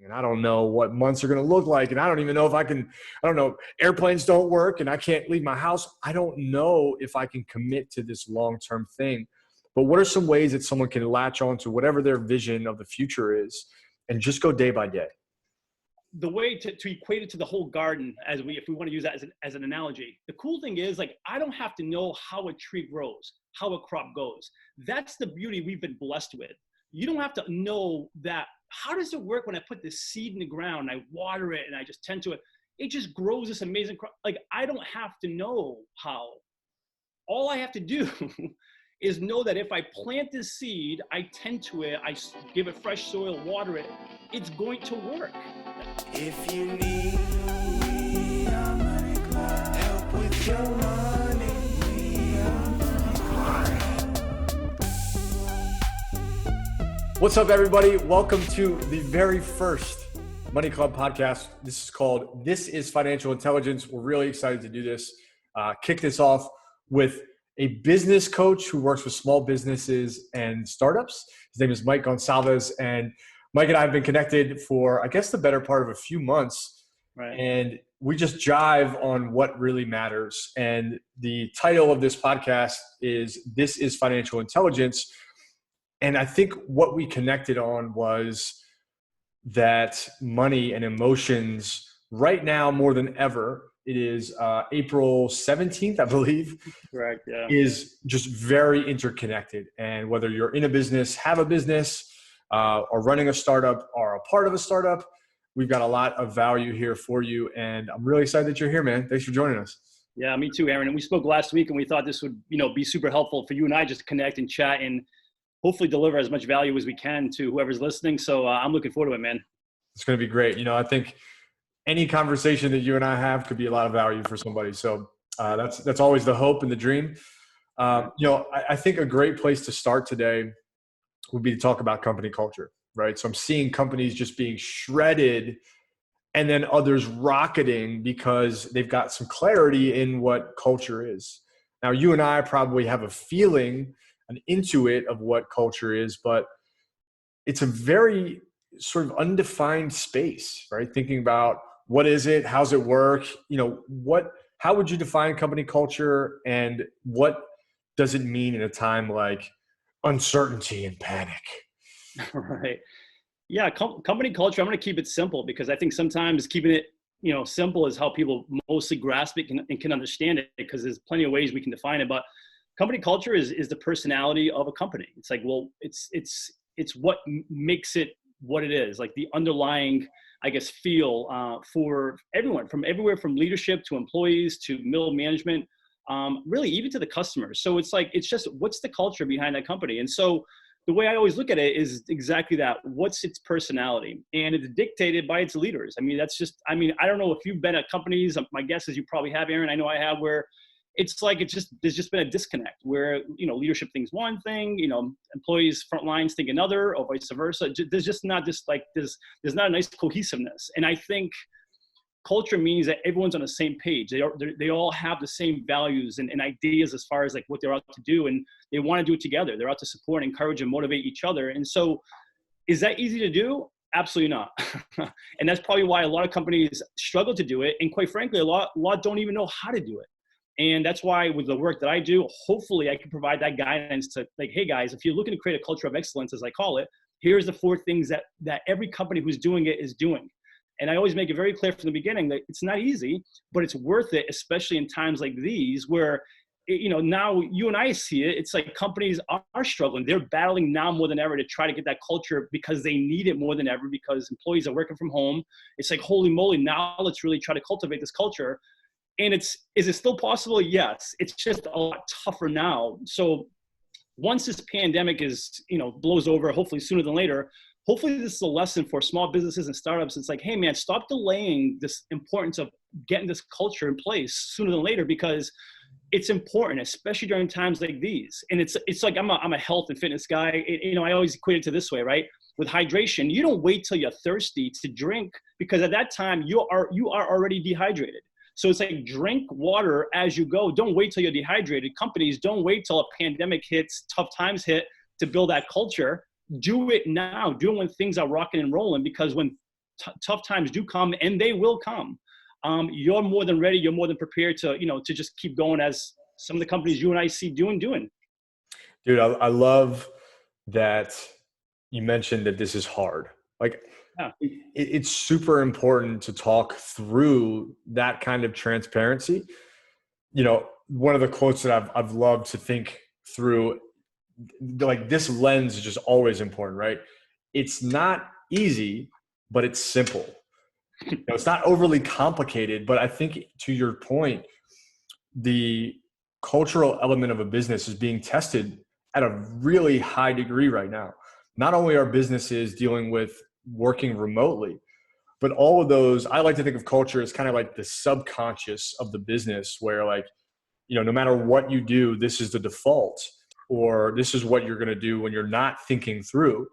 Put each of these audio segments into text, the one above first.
and I don't know what months are going to look like. And I don't even know if I don't know, airplanes don't work and I can't leave my house. I don't know if I can commit to this long-term thing. But what are some ways that someone can latch on to whatever their vision of the future is and just go day by day? The way to equate it to the whole garden, if we want to use that as an analogy, the cool thing is, like, I don't have to know how a tree grows, how a crop goes. That's the beauty we've been blessed with. You don't have to know that. How does it work when I put this seed in the ground, I water it and I just tend to it? It just grows this amazing crop. Like, I don't have to know how. All I have to do is know that if I plant this seed, I tend to it, I give it fresh soil, water it, it's going to work. If you need me, help with your money. What's up, everybody? Welcome to the very first Money Club podcast. This is called This is Financial Intelligence. We're really excited to do this. Kick this off with a business coach who works with small businesses and startups. His name is Mike Goncalves, and Mike and I have been connected for, I guess, the better part of a few months. Right. And we just jive on what really matters. And the title of this podcast is This is Financial Intelligence. And I think what we connected on was that money and emotions right now more than ever, it is April 17th, I believe, Correct, yeah. is just very interconnected. And whether you're in a business, have a business, or running a startup, or a part of a startup, we've got a lot of value here for you. And I'm really excited that you're here, man. Thanks for joining us. Yeah, me too, Aaron. And we spoke last week and we thought this would, be super helpful for you and I just to connect and chat and hopefully deliver as much value as we can to whoever's listening. So I'm looking forward to it, man. It's going to be great. I think any conversation that you and I have could be a lot of value for somebody. So that's always the hope and the dream. I think a great place to start today would be to talk about company culture, right? So I'm seeing companies just being shredded and then others rocketing because they've got some clarity in what culture is. Now, you and I probably have a feeling, an intuit of what culture is, but it's a very sort of undefined space, right? Thinking about what is it? How's it work? How would you define company culture, and what does it mean in a time like uncertainty and panic? Right. Yeah. Company culture, I'm going to keep it simple because I think sometimes keeping it, simple is how people mostly grasp it and can understand it, because there's plenty of ways we can define it. But company culture is the personality of a company. It's like, well, it's what makes it what it is, like the underlying, I guess, feel for everyone, from everywhere, from leadership to employees to middle management, really even to the customers. So it's like, it's just, what's the culture behind that company? And so the way I always look at it is exactly that. What's its personality? And it's dictated by its leaders. I don't know if you've been at companies, my guess is you probably have, Aaron. I know I have, where it's like, there's just been a disconnect where, leadership thinks one thing, employees, front lines think another, or vice versa. There's just not this, like, there's not a nice cohesiveness. And I think culture means that everyone's on the same page. They all have the same values and ideas as far as like what they're out to do, and they want to do it together. They're out to support, encourage, and motivate each other. And so is that easy to do? Absolutely not. And that's probably why a lot of companies struggle to do it. And quite frankly, a lot don't even know how to do it. And that's why with the work that I do, hopefully I can provide that guidance to, like, hey guys, if you're looking to create a culture of excellence, as I call it, here's the 4 things that every company who's doing it is doing. And I always make it very clear from the beginning that it's not easy, but it's worth it, especially in times like these where, now you and I see it. It's like companies are struggling. They're battling now more than ever to try to get that culture because they need it more than ever, because employees are working from home. It's like, holy moly, now let's really try to cultivate this culture. And is it still possible? Yes. It's just a lot tougher now. So once this pandemic blows over, hopefully sooner than later, hopefully this is a lesson for small businesses and startups. It's like, hey man, stop delaying this importance of getting this culture in place sooner than later, because it's important, especially during times like these. And it's like, I'm a health and fitness guy. I always equate it to this way, right? With hydration, you don't wait till you're thirsty to drink, because at that time you are already dehydrated. So it's like, drink water as you go. Don't wait till you're dehydrated. Companies, don't wait till a pandemic hits, tough times hit to build that culture. Do it now. Do it when things are rocking and rolling, because when tough times do come, and they will come, you're more than ready. You're more than prepared to, to just keep going, as some of the companies you and I see doing. Dude, I love that you mentioned that this is hard. Like, Yeah. it's super important to talk through that kind of transparency. One of the quotes that I've loved to think through, like, this lens is just always important, right? It's not easy, but it's simple. It's not overly complicated, but I think, to your point, the cultural element of a business is being tested at a really high degree right now. Not only are businesses dealing with working remotely, but all of those, I like to think of culture as kind of like the subconscious of the business, where, like, no matter what you do, this is the default, or this is what you're going to do when you're not thinking through.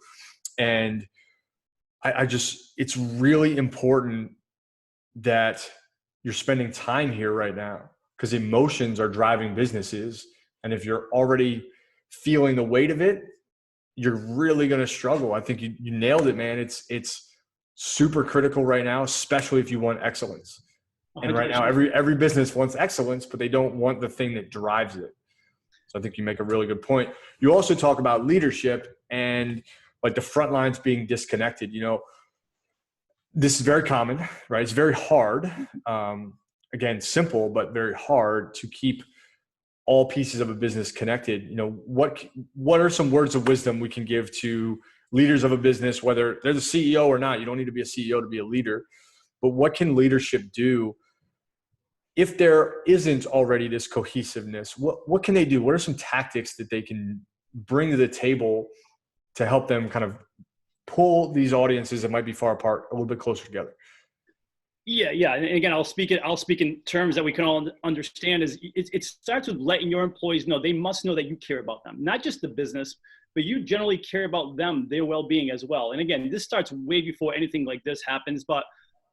And it's really important that you're spending time here right now, because emotions are driving businesses. And if you're already feeling the weight of it, you're really going to struggle. I think you nailed it, man. It's super critical right now, especially if you want excellence. 100%. And right now, every business wants excellence, but they don't want the thing that drives it. So I think you make a really good point. You also talk about leadership and, like, the front lines being disconnected. This is very common, right? It's very hard. Again, simple, but very hard to keep all pieces of a business connected. What are some words of wisdom we can give to leaders of a business, whether they're the CEO or not? You don't need to be a CEO to be a leader, but what can leadership do if there isn't already this cohesiveness? What can they do? What are some tactics that they can bring to the table to help them kind of pull these audiences that might be far apart a little bit closer together? Yeah. And again, I'll speak in terms that we can all understand. It starts with letting your employees know. They must know that you care about them, not just the business, but you generally care about them, their well-being as well. And again, this starts way before anything like this happens, but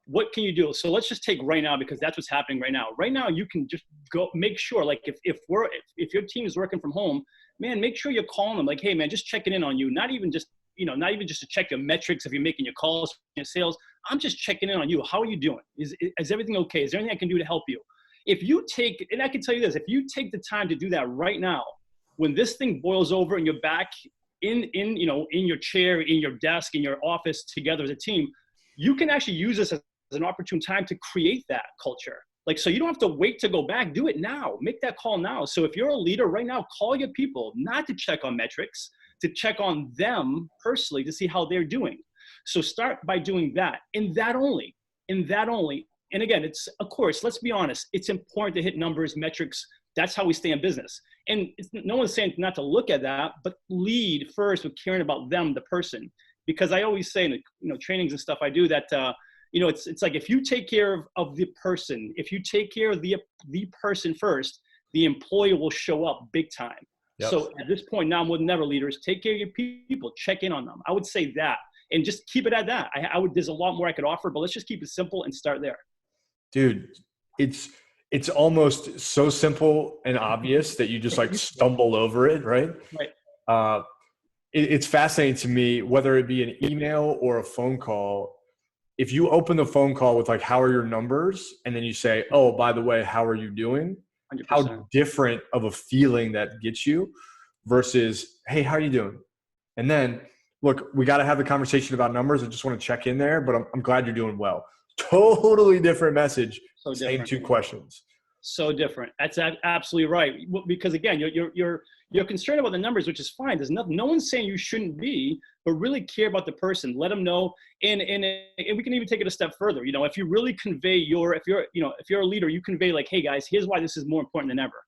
what can you do? So let's just take right now, because that's what's happening right now. Right now, you can just go make sure, like, if your team is working from home, man, make sure you're calling them, like, hey man, just checking in on you. Not even just to check your metrics if you're making your calls, your sales. I'm just checking in on you. How are you doing? Is everything okay? Is there anything I can do to help you? And I can tell you this, if you take the time to do that right now, when this thing boils over and you're back in your chair, in your desk, in your office together as a team, you can actually use this as an opportune time to create that culture. Like, so you don't have to wait to go back. Do it now. Make that call now. So if you're a leader right now, call your people, not to check on metrics, to check on them personally to see how they're doing. So start by doing that, and that only. And again, it's, of course, let's be honest, it's important to hit numbers, metrics. That's how we stay in business. And no one's saying not to look at that, but lead first with caring about them, the person. Because I always say in the trainings and stuff I do that, it's like, if you take care of the person, if you take care of the person first, the employee will show up big time. Yep. So at this point now, more than ever, leaders, take care of your people, check in on them. I would say that, and just keep it at that. There's a lot more I could offer, but let's just keep it simple and start there. Dude, it's almost so simple and obvious that you just, like, stumble over it, right? Right. It's fascinating to me, whether it be an email or a phone call. If you open the phone call with, like, how are your numbers? And then you say, oh, by the way, how are you doing? 100%. How different of a feeling that gets you versus, hey, how are you doing? And then, look, we got to have the conversation about numbers. I just want to check in there, but I'm glad you're doing well. Totally different message. So different. Same two questions. So different. That's absolutely right. Because again, you're concerned about the numbers, which is fine. There's no one's saying you shouldn't be, but really care about the person. Let them know. And we can even take it a step further. If you really convey if you're a leader, you convey, like, hey guys, here's why this is more important than ever.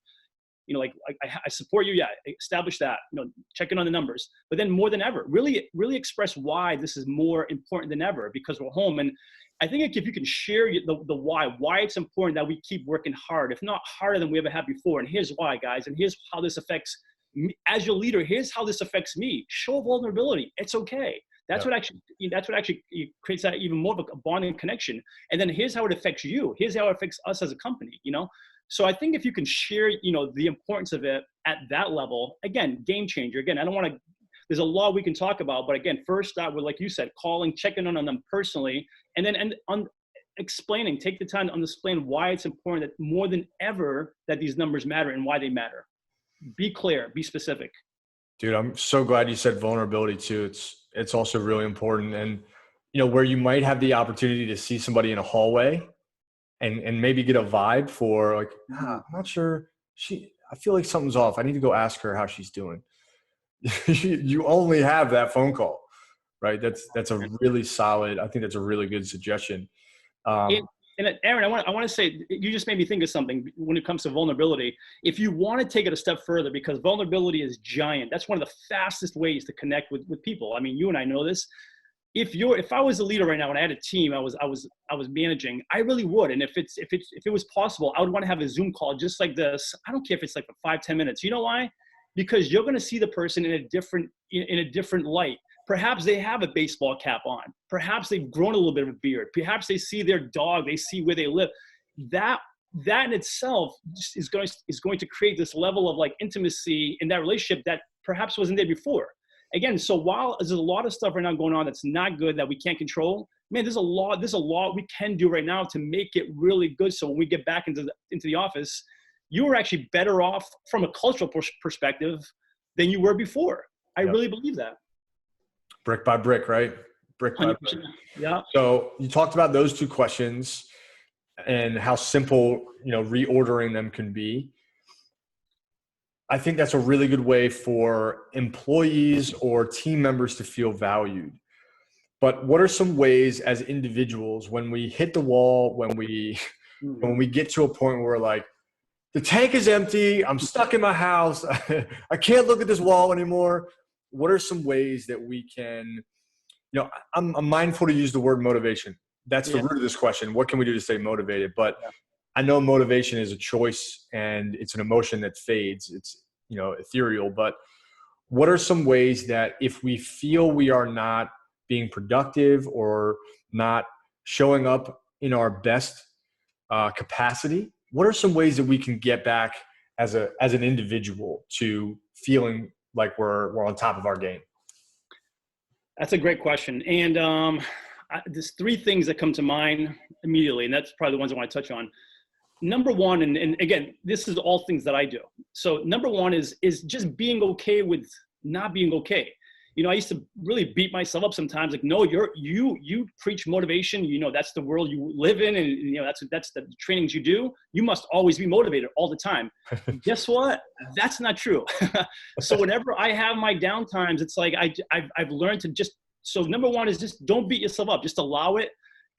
I support you. Yeah, establish that. Check in on the numbers. But then more than ever, really express why this is more important than ever, because we're home. And I think if you can share the why it's important that we keep working hard, if not harder than we ever have before. And here's why, guys. And here's how this affects me as your leader. Here's how this affects me. Show vulnerability. It's okay. That's what actually creates that even more of a bonding connection. And then here's how it affects you. Here's how it affects us as a company. So I think if you can share, the importance of it at that level, again, game changer. Again, I don't want to there's a lot we can talk about. But again, first start with, like you said, calling, checking on them personally, and then explaining, take the time to explain why it's important that more than ever that these numbers matter and why they matter. Be clear, be specific. Dude, I'm so glad you said vulnerability too. It's also really important. And, you know, where you might have the opportunity to see somebody in a hallway and maybe get a vibe for like, I'm not sure I feel like something's off. I need to go ask her how she's doing. You only have that phone call, right? That's a really solid, I think that's a really good suggestion. And Aaron, I want to say, you just made me think of something when it comes to vulnerability. If you want to take it a step further, because vulnerability is giant, that's one of the fastest ways to connect with people. I mean, you and I know this. If I was a leader right now and I had a team I was managing, I really would. And if it was possible, I would want to have a Zoom call just like this. I don't care if it's like for 5-10 minutes. You know why? Because you're going to see the person in a different light. Perhaps they have a baseball cap on. Perhaps they've grown a little bit of a beard. Perhaps they see their dog. They see where they live. That in itself is going to create this level of like intimacy in that relationship that perhaps wasn't there before. Again, so while there's a lot of stuff right now going on that's not good, that we can't control, man, there's a lot we can do right now to make it really good. So when we get back into the office, you are actually better off from a cultural perspective than you were before. I really believe that. Brick by brick, right? Brick by brick. Yeah. So you talked about those two questions and how simple, you know, reordering them can be. I think that's a really good way for employees or team members to feel valued. But what are some ways as individuals when we hit the wall, when we get to a point where we're like, the tank is empty, I'm stuck in my house, I can't look at this wall anymore. What are some ways that we can, you know, I'm mindful to use the word motivation. That's the root of this question. What can we do to stay motivated? But I know motivation is a choice and it's an emotion that fades. It's, you know, ethereal. But what are some ways that if we feel we are not being productive or not showing up in our best capacity, what are some ways that we can get back as an individual to feeling like we're on top of our game? That's a great question. And there's three things that come to mind immediately, and that's probably the ones I want to touch on. Number one, and again, this is all things that I do. So number one is just being okay with not being okay. You know, I used to really beat myself up sometimes. Like, no, you preach motivation. You know, that's the world you live in, and you know that's the trainings you do. You must always be motivated all the time. Guess what? That's not true. So whenever I have my downtimes, it's like I've learned to just. So number one is just don't beat yourself up. Just allow it.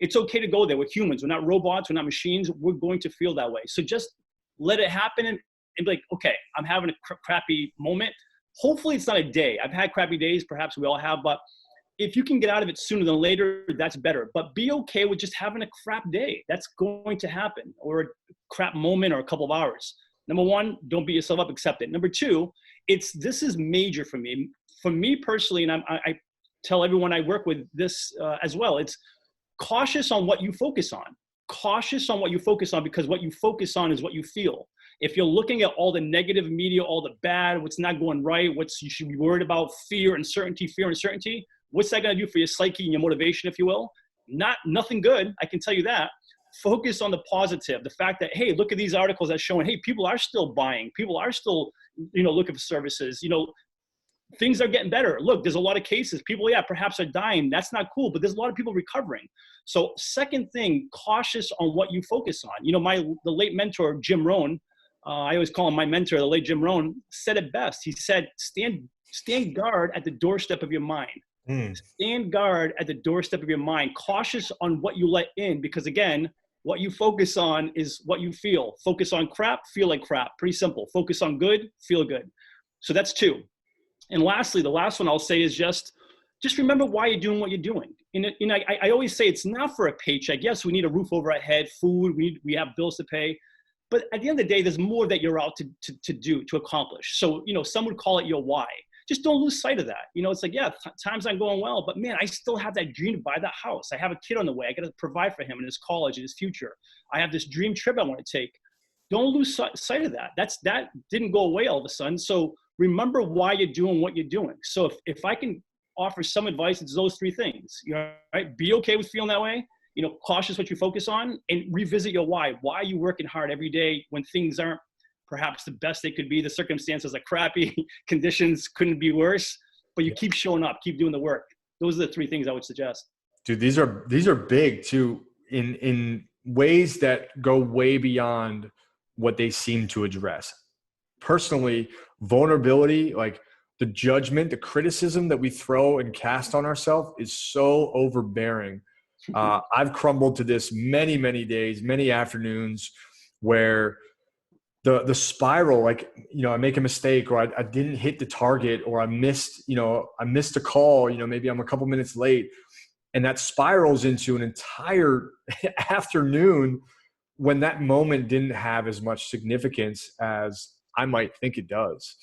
It's okay to go there. We're humans. We're not robots. We're not machines. We're going to feel that way. So just let it happen and be like, okay, I'm having a crappy moment. Hopefully it's not a day. I've had crappy days. Perhaps we all have. But if you can get out of it sooner than later, that's better. But be okay with just having a crap day. That's going to happen. Or a crap moment or a couple of hours. Number one, don't beat yourself up. Accept it. Number two, this is major for me. For me personally, and I tell everyone I work with this as well, it's cautious on what you focus on. Cautious on what you focus on, because what you focus on is what you feel. If you're looking at all the negative media, all the bad, what's not going right, you should be worried about, fear, uncertainty, what's that going to do for your psyche and your motivation, if you will? Nothing good, I can tell you that. Focus on the positive, the fact that, hey, look at these articles that's showing, hey, people are still buying, people are still, looking for services, things are getting better. Look, there's a lot of cases. People, perhaps are dying. That's not cool, but there's a lot of people recovering. So second thing, cautious on what you focus on. The late mentor, Jim Rohn, I always call him my mentor, the late Jim Rohn, said it best. He said, stand guard at the doorstep of your mind. Stand guard at the doorstep of your mind. Cautious on what you let in, because again, what you focus on is what you feel. Focus on crap, feel like crap. Pretty simple. Focus on good, feel good. So that's two. And lastly, the last one I'll say is just remember why you're doing what you're doing. And I always say it's not for a paycheck. Yes, we need a roof over our head, food, we have bills to pay. But at the end of the day, there's more that you're out to do, to accomplish. So, some would call it your why. Just don't lose sight of that. It's like, times aren't going well, but man, I still have that dream to buy that house. I have a kid on the way. I got to provide for him in his college, in his future. I have this dream trip I want to take. Don't lose sight of that. That didn't go away all of a sudden. So remember why you're doing what you're doing. So if I can offer some advice, it's those three things. You know, right? Be okay with feeling that way. You know, cautious what you focus on, and revisit your why. Why are you working hard every day when things aren't perhaps the best they could be? The circumstances are crappy, conditions couldn't be worse, but you keep showing up, keep doing the work. Those are the three things I would suggest. Dude, these are big too, in ways that go way beyond what they seem to address. Personally, vulnerability, like the judgment, the criticism that we throw and cast on ourselves is so overbearing. I've crumbled to this many, many days, many afternoons where the spiral, like, you know, I make a mistake, or I didn't hit the target, or I missed a call, you know, maybe I'm a couple minutes late, and that spirals into an entire afternoon when that moment didn't have as much significance as I might think it does.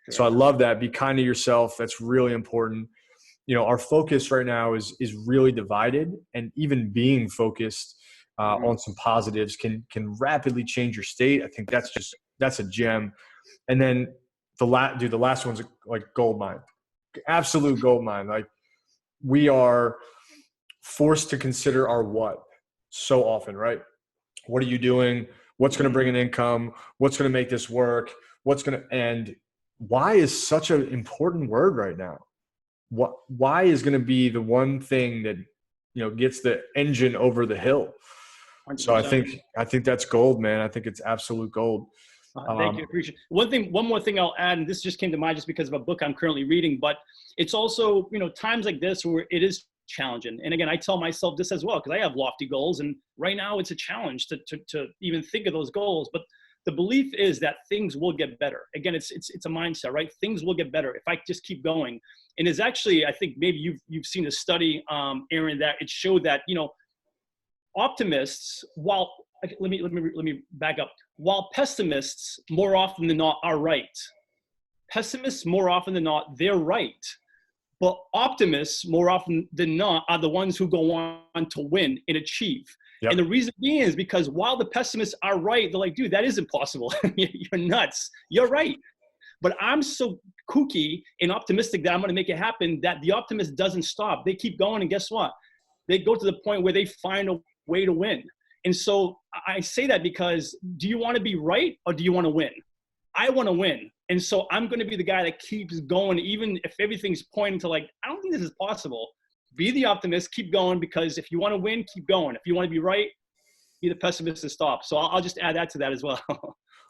Sure. So I love that. Be kind to yourself. That's really important. You know, our focus right now is really divided, and even being focused on some positives can rapidly change your state. I think that's a gem. And then the last one's like gold mine, absolute gold mine. Like, we are forced to consider our what so often, right? What are you doing? What's going to bring an income? What's going to make this work? And why is such an important word right now? Why is going to be the one thing that, you know, gets the engine over the hill? 100%. So I think that's gold, man. I think it's absolute gold. Thank you. Appreciate it. One more thing I'll add, and this just came to mind just because of a book I'm currently reading, but it's also, you know, times like this where it is challenging. And again, I tell myself this as well, because I have lofty goals, and right now it's a challenge to even think of those goals. But the belief is that things will get better. Again, it's a mindset, right? Things will get better if I just keep going. And it's actually, I think maybe you've seen a study, Aaron, that it showed that, you know, optimists, while let me back up. While pessimists more often than not are right, pessimists more often than not, they're right. But optimists more often than not are the ones who go on to win and achieve. Yep. And the reason being is because while the pessimists are right, they're like, dude, that is impossible. You're nuts. You're right. But I'm so kooky and optimistic that I'm going to make it happen that the optimist doesn't stop. They keep going, and guess what? They go to the point where they find a way to win. And so I say that because, do you want to be right or do you want to win? I want to win. And so I'm going to be the guy that keeps going, even if everything's pointing to like, I don't think this is possible. Be the optimist, keep going, because if you want to win, keep going. If you want to be right, be the pessimist and stop. So I'll just add that to that as well.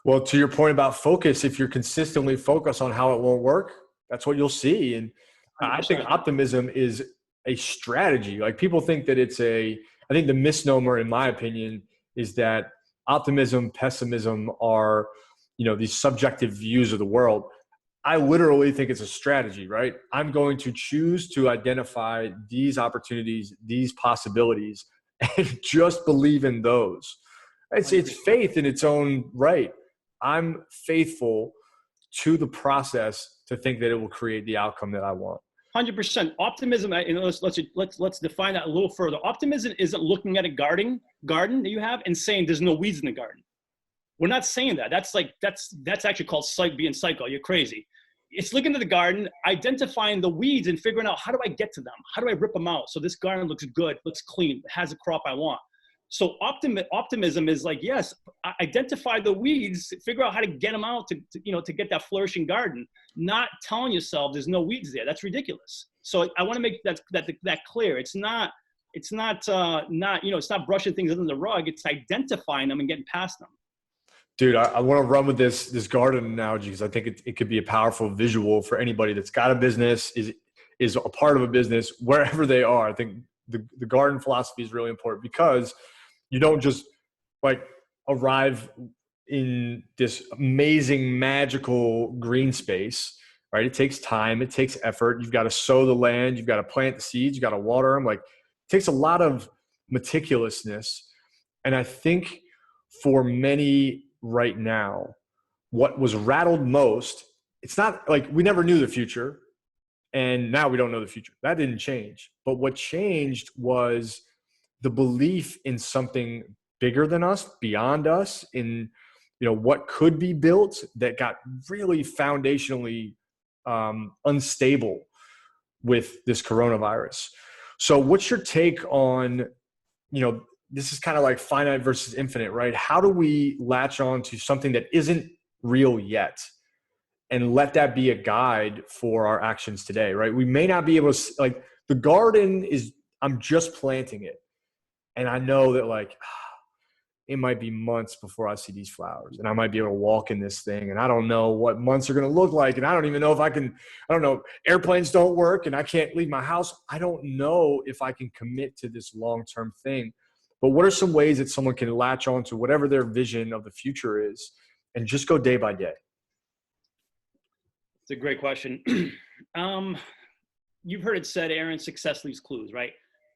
Well, to your point about focus, if you're consistently focused on how it won't work, that's what you'll see. And 100%. I think optimism is a strategy. Like, people think that I think the misnomer, in my opinion, is that optimism, pessimism are, you know, these subjective views of the world. I literally think it's a strategy, right? I'm going to choose to identify these opportunities, these possibilities, and just believe in those. It's faith in its own right. I'm faithful to the process to think that it will create the outcome that I want. 100%. Optimism, and let's define that a little further. Optimism isn't looking at a garden that you have and saying there's no weeds in the garden. We're not saying that. That's actually called being psycho. You're crazy. It's looking at the garden, identifying the weeds, and figuring out, how do I get to them? How do I rip them out so this garden looks good, looks clean, has a crop I want? So optimism is like, yes, identify the weeds, figure out how to get them out to get that flourishing garden. Not telling yourself there's no weeds there. That's ridiculous. So I want to make that clear. It's not brushing things under the rug. It's identifying them and getting past them. Dude, I want to run with this garden analogy, because I think it could be a powerful visual for anybody that's got a business, is a part of a business, wherever they are. I think the garden philosophy is really important, because you don't just like arrive in this amazing, magical green space, right? It takes time. It takes effort. You've got to sow the land. You've got to plant the seeds. You got to water them. Like, it takes a lot of meticulousness. And I think for many right now, what was rattled most, it's not like we never knew the future, and now we don't know the future. That didn't change. But what changed was the belief in something bigger than us, beyond us, in, you know, what could be built, that got really foundationally unstable with this coronavirus. So what's your take on, this is kind of like finite versus infinite, right? How do we latch on to something that isn't real yet and let that be a guide for our actions today, right? We may not be able to, like, the garden is, I'm just planting it. And I know that, like, it might be months before I see these flowers, and I might be able to walk in this thing, and I don't know what months are going to look like. And I don't even know if I don't know, airplanes don't work and I can't leave my house. I don't know if I can commit to this long-term thing. But what are some ways that someone can latch on to whatever their vision of the future is and just go day by day? It's a great question. You've heard it said, Aaron, success leaves clues, right?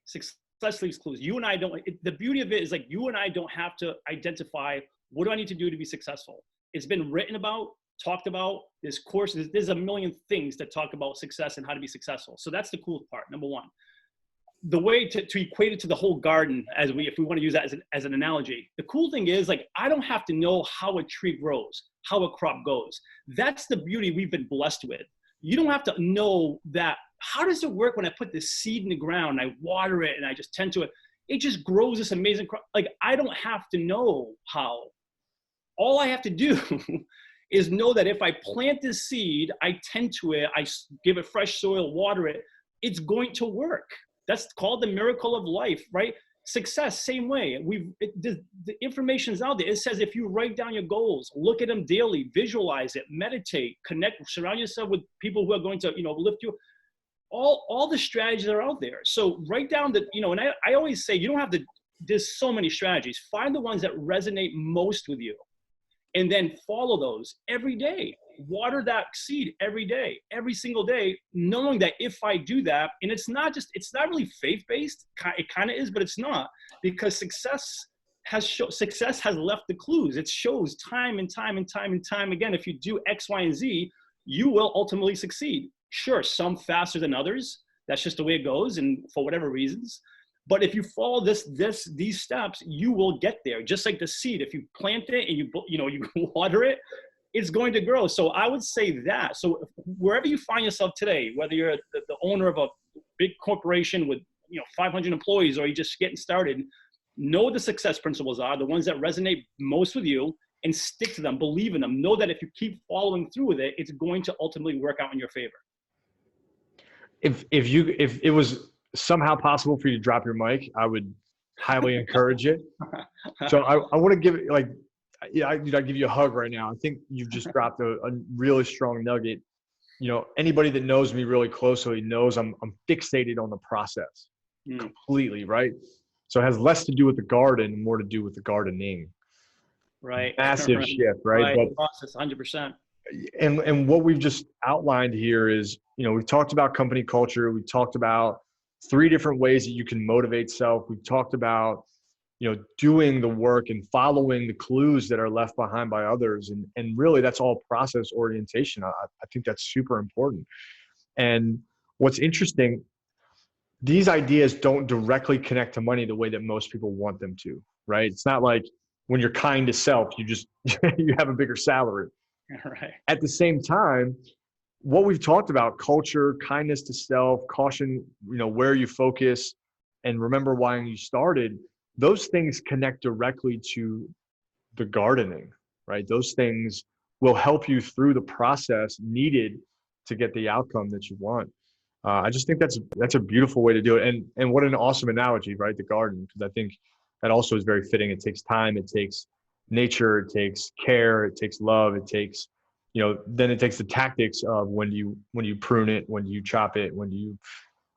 Success leaves clues. You and I don't, the beauty of it is, like, you and I don't have to identify, what do I need to do to be successful? It's been written about, talked about. There's courses, there's a million things that talk about success and how to be successful. So that's the cool part, number one. The way to equate it to the whole garden, if we want to use that as an analogy, the cool thing is, like, I don't have to know how a tree grows, how a crop goes. That's the beauty we've been blessed with. You don't have to know that. How does it work when I put this seed in the ground, and I water it, and I just tend to it? It just grows this amazing crop. Like, I don't have to know how. All I have to do is know that if I plant this seed, I tend to it, I give it fresh soil, water it, it's going to work. That's called the miracle of life, right? Success, same way. The information is out there. It says if you write down your goals, look at them daily, visualize it, meditate, connect, surround yourself with people who are going to, lift you. All the strategies are out there. So write down and I always say, you don't have to, there's so many strategies. Find the ones that resonate most with you, and then follow those every day. Water that seed every day, every single day, knowing that if I do that, and it's not really faith-based, it kind of is, but it's not, because success has left the clues. It shows time and time and time and time again, if you do X, Y, and Z, you will ultimately succeed. Sure, some faster than others. That's just the way it goes, and for whatever reasons. But if you follow these steps, you will get there. Just like the seed, if you plant it and you water it, it's going to grow. So I would say that. So wherever you find yourself today, whether you're the owner of a big corporation with 500 employees, or you're just getting started, know what the success principles are, the ones that resonate most with you, and stick to them. Believe in them. Know that if you keep following through with it, it's going to ultimately work out in your favor. If it was somehow possible for you to drop your mic, I would highly encourage it. So I want to give it, like, I give you a hug right now. I think you've just dropped a really strong nugget. Anybody that knows me really closely knows I'm fixated on the process completely, right? So it has less to do with the garden and more to do with the gardening. Right. Massive shift, right? But process, 100%. And what we've just outlined here is, we've talked about company culture. We talked about 3 different ways that you can motivate self. We've talked about, doing the work and following the clues that are left behind by others. And really, that's all process orientation. I think that's super important. And what's interesting, these ideas don't directly connect to money the way that most people want them to, right? It's not like when you're kind to self, you have a bigger salary. Right. At the same time, what we've talked about, culture, kindness to self, caution, where you focus, and remember why you started, those things connect directly to the gardening, right? Those things will help you through the process needed to get the outcome that you want. I just think that's a beautiful way to do it. And what an awesome analogy, right? The garden, because I think that also is very fitting. It takes time, it takes nature, it takes care, it takes love, it takes, then it takes the tactics of when you prune it, when you chop it,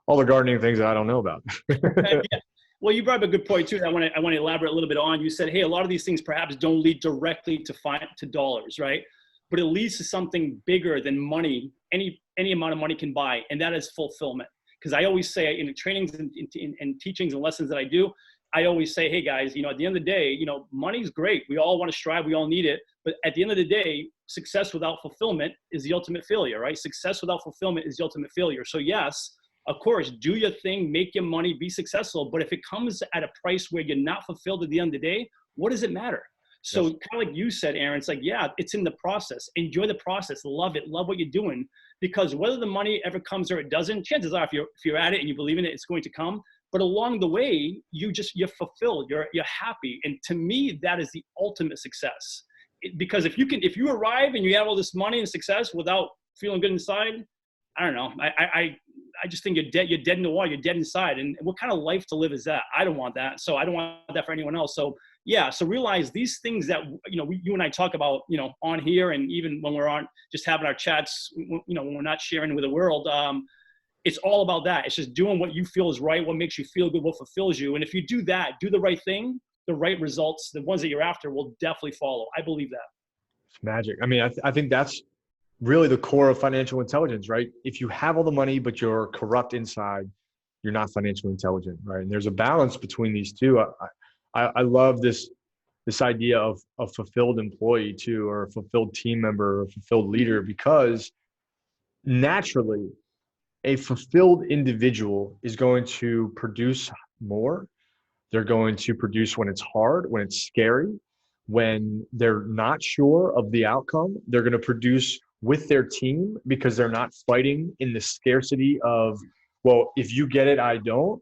all the gardening things that I don't know about. Yeah. Well, you brought up a good point too. That I want to elaborate a little bit on. You said, hey, a lot of these things perhaps don't lead directly to dollars, right? But it leads to something bigger than money. Any amount of money can buy, and that is fulfillment. Because I always say in the trainings and teachings and lessons that I do, I always say, hey guys, at the end of the day, money's great. We all want to strive. We all need it. But at the end of the day, success without fulfillment is the ultimate failure, right? Success without fulfillment is the ultimate failure. So yes, of course, do your thing, make your money, be successful. But if it comes at a price where you're not fulfilled at the end of the day, what does it matter? So kind of like you said, Aaron, it's like, yeah, it's in the process. Enjoy the process. Love it. Love what you're doing. because whether the money ever comes or it doesn't, chances are if you're at it and you believe in it, it's going to come. But along the way, you're fulfilled, you're happy. And to me, that is the ultimate success. Because if you arrive and you have all this money and success without feeling good inside, I don't know. I just think you're dead in the water. You're dead inside. And what kind of life to live is that? I don't want that. So I don't want that for anyone else. So yeah. So realize these things that, you and I talk about, on here, and even when we're on just having our chats, when we're not sharing with the world, it's all about that. It's just doing what you feel is right, what makes you feel good, what fulfills you. And if you do that, do the right thing, the right results, the ones that you're after will definitely follow. I believe that. It's magic. I mean, I think that's really the core of financial intelligence, right? If you have all the money, but you're corrupt inside, you're not financially intelligent, right? And there's a balance between these two. I love this idea of a fulfilled employee too, or a fulfilled team member, or a fulfilled leader, because naturally a fulfilled individual is going to produce more. They're going to produce when it's hard, when it's scary, when they're not sure of the outcome. They're going to produce with their team because they're not fighting in the scarcity of, well, if you get it, I don't.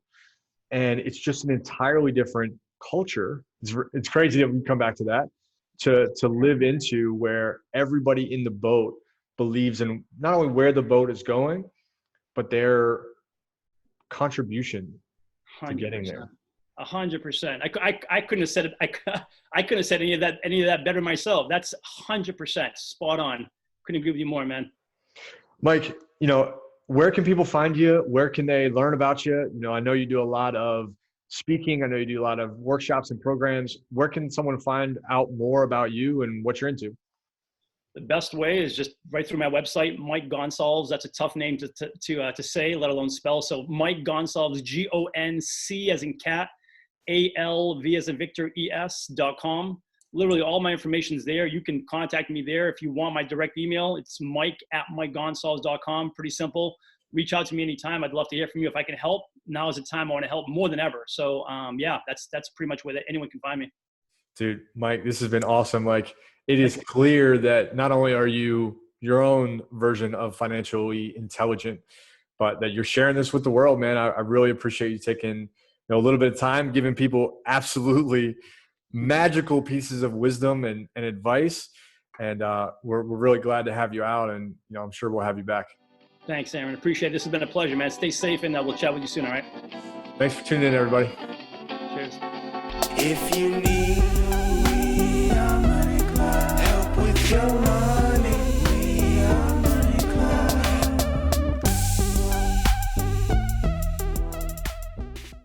And it's just an entirely different culture. It's crazy that we come back to that, to live into, where everybody in the boat believes in not only where the boat is going, but their contribution 100%. to getting there. 100%. I couldn't have said it. I couldn't have said any of that better myself. That's 100% spot on. Couldn't agree with you more, man. Mike, where can people find you? Where can they learn about you? I know you do a lot of speaking. I know you do a lot of workshops and programs. Where can someone find out more about you and what you're into? The best way is just right through my website, Mike Goncalves. That's a tough name to say, let alone spell. So Mike Goncalves, GONC as in cat, ALV as in Victor, ES.com. Literally all my information is there. You can contact me there. If you want my direct email, it's mike@mikegoncalves.com. Pretty simple. Reach out to me anytime. I'd love to hear from you. If I can help, now is the time. I want to help more than ever. So yeah, that's pretty much where anyone can find me. Dude, Mike, this has been awesome. Like, it is clear that not only are you your own version of financially intelligent, but that you're sharing this with the world, man. I really appreciate you taking a little bit of time, giving people absolutely magical pieces of wisdom and advice. And we're really glad to have you out, and I'm sure we'll have you back. Thanks, Aaron. Appreciate it. This has been a pleasure, man. Stay safe, and we'll chat with you soon. All right. Thanks for tuning in, everybody. Cheers. If you need help with your